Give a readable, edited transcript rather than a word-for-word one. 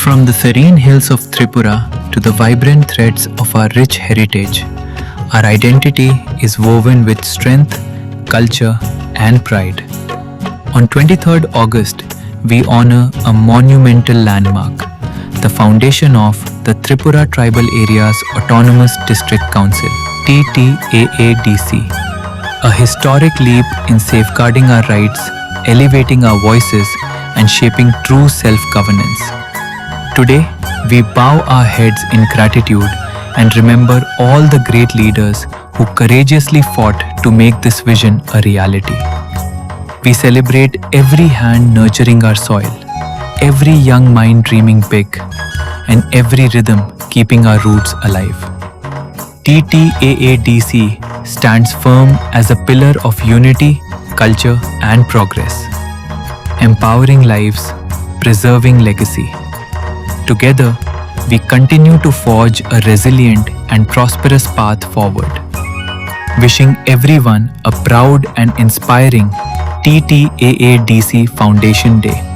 From the serene hills of Tripura to the vibrant threads of our rich heritage, our identity is woven with strength, culture, and pride. On 23rd August, we honor a monumental landmark, the foundation of the Tripura Tribal Areas Autonomous District Council, TTAADC, a historic leap in safeguarding our rights, elevating our voices, and shaping true self-governance. Today, we bow our heads in gratitude and remember all the great leaders who courageously fought to make this vision a reality. We celebrate every hand nurturing our soil, every young mind dreaming big, and every rhythm keeping our roots alive. TTAADC stands firm as a pillar of unity, culture, and progress, empowering lives, preserving legacy. Together, we continue to forge a resilient and prosperous path forward. Wishing everyone a proud and inspiring TTAADC Foundation Day.